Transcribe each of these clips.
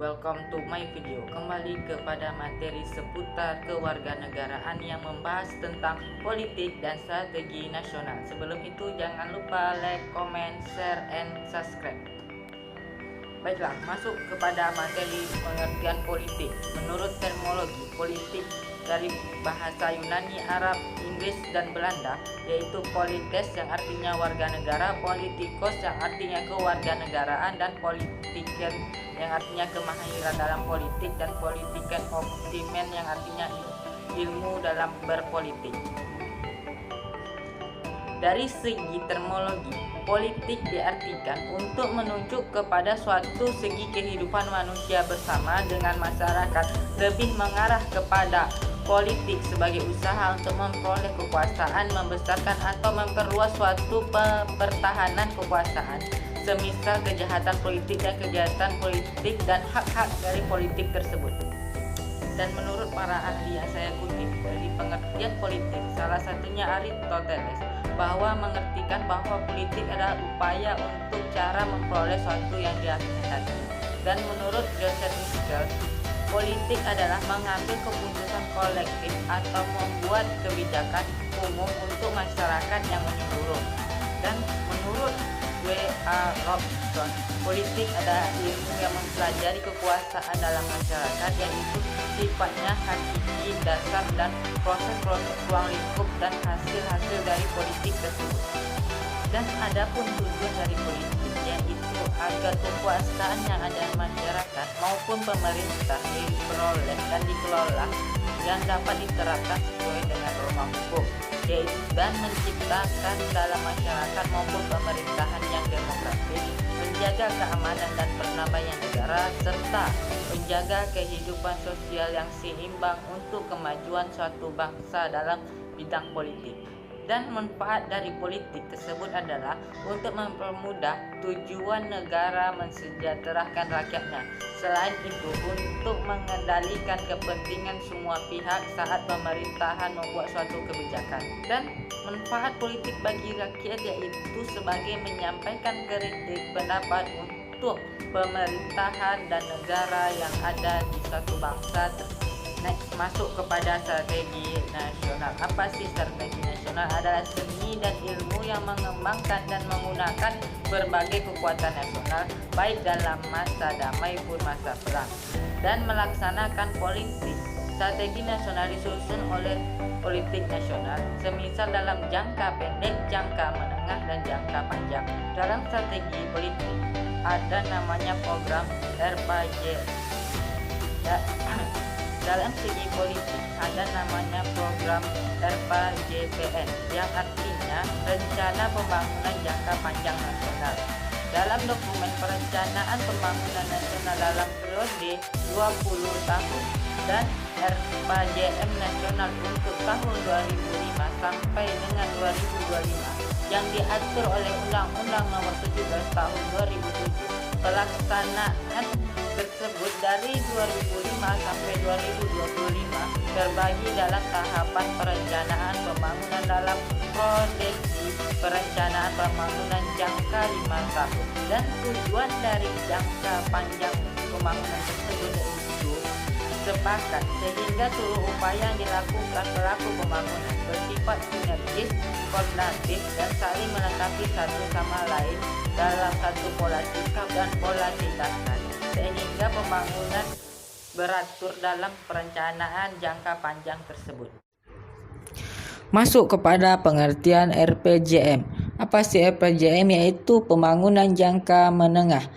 welcome to my video. Kembali kepada materi seputar kewarganegaraan yang membahas tentang politik dan strategi nasional. Sebelum itu jangan lupa like, comment, share, and subscribe. Baiklah, masuk kepada materi pengertian politik. Menurut terminologi politik dari bahasa Yunani, Arab, Inggris, dan Belanda, yaitu polites yang artinya warga negara, politikos yang artinya kewarganegaraan, dan politiken yang artinya kemahiran dalam politik, dan politiken optimen yang artinya ilmu dalam berpolitik. Dari segi terminologi, politik diartikan untuk menunjuk kepada suatu segi kehidupan manusia bersama dengan masyarakat, lebih mengarah kepada politik sebagai usaha untuk memperoleh kekuasaan, membesarkan atau memperluas suatu pertahanan kekuasaan, semisal kejahatan politik dan kejahatan politik dan hak-hak dari politik tersebut. Dan menurut para ahli yang saya kutip dari pengertian politik, salah satunya Aristoteles, bahwa mengertikan bahwa politik adalah upaya untuk cara memperoleh suatu yang dikehendaki. Dan menurut Joseph Mischel, politik adalah mengambil keputusan kolektif atau membuat kebijakan umum untuk masyarakat yang menyeluruh. Dan menurut W.A. Robson, politik adalah ilmu yang mempelajari kekuasaan dalam masyarakat, yaitu sifatnya hakiki, dasar, dan proses-proses ruang lingkup dan hasil-hasil dari politik tersebut. Dan adapun tujuan dari politik, yaitu agar kekuasaan yang ada di masyarakat maupun pemerintah diperoleh dan dikelola yang dapat diterapkan sesuai dengan norma hukum, yaitu dan menciptakan dalam masyarakat maupun pemerintahan yang demokratis, menjaga keamanan dan perdamaian negara, serta menjaga kehidupan sosial yang seimbang untuk kemajuan suatu bangsa dalam bidang politik. Dan manfaat dari politik tersebut adalah untuk mempermudah tujuan negara mensejahterakan rakyatnya. Selain itu, untuk mengendalikan kepentingan semua pihak saat pemerintahan membuat suatu kebijakan. Dan manfaat politik bagi rakyat yaitu sebagai menyampaikan kritik pendapat untuk pemerintahan dan negara yang ada di suatu bangsa. Next, masuk kepada strategi nasional. Apa sih strategi nasional? Adalah seni dan ilmu yang mengembangkan dan menggunakan berbagai kekuatan nasional, baik dalam masa damai maupun masa perang, dan melaksanakan politik. Strategi nasional disusun oleh politik nasional, semisal dalam jangka pendek, jangka menengah, dan jangka panjang. Dalam strategi politik ada namanya program RPJ. Dalam segi politik ada namanya program RPJPN yang artinya Rencana Pembangunan Jangka Panjang Nasional. Dalam dokumen perencanaan pembangunan nasional dalam periode 20 tahun dan RPJM nasional untuk tahun 2005 sampai dengan 2025 yang diatur oleh Undang-Undang Nomor 17 Tahun 2007. Pelaksanaan tersebut dari 2005 sampai 2025 terbagi dalam tahapan perencanaan pembangunan dalam proyeksi perencanaan pembangunan jangka 5 tahun, dan tujuan dari jangka panjang pembangunan tersebut yaitu sepakat sehingga seluruh upaya yang dilakukan pelaku pembangunan bersifat sinergis, koordinatif, dan saling melengkapi satu sama lain dalam satu pola sikap dan pola tindakan, sehingga pembangunan beratur dalam perencanaan jangka panjang tersebut. Masuk kepada pengertian RPJM. Apa sih RPJM? Yaitu pembangunan jangka menengah,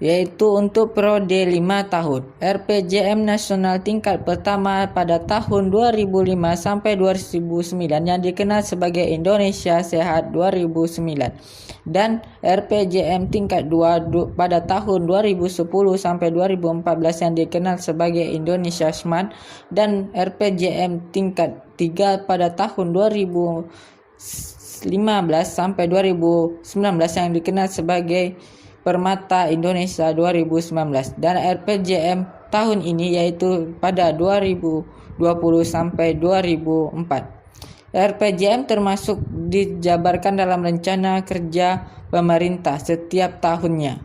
yaitu untuk periode 5 tahun. RPJM nasional tingkat pertama pada tahun 2005 sampai 2009 yang dikenal sebagai Indonesia Sehat 2009, dan RPJM tingkat 2 pada tahun 2010 sampai 2014 yang dikenal sebagai Indonesia Smart, dan RPJM tingkat 3 pada tahun 2015 sampai 2019 yang dikenal sebagai Permata Indonesia 2019, dan RPJM tahun ini yaitu pada 2020 sampai 2004. RPJM termasuk dijabarkan dalam rencana kerja pemerintah setiap tahunnya.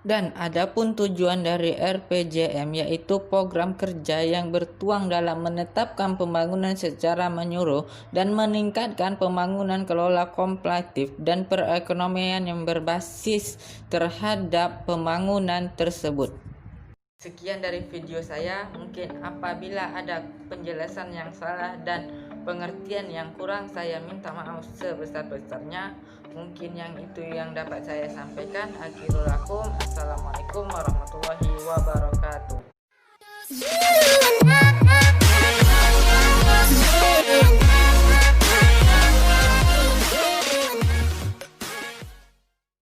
Dan adapun tujuan dari RPJM yaitu program kerja yang bertuang dalam menetapkan pembangunan secara menyeluruh dan meningkatkan pembangunan kelola komparatif dan perekonomian yang berbasis terhadap pembangunan tersebut. Sekian dari video saya. Mungkin apabila ada penjelasan yang salah dan pengertian yang kurang, saya minta maaf sebesar-besarnya. Mungkin yang itu yang dapat saya sampaikan. Akhirul lakum. Assalamualaikum warahmatullahi wabarakatuh.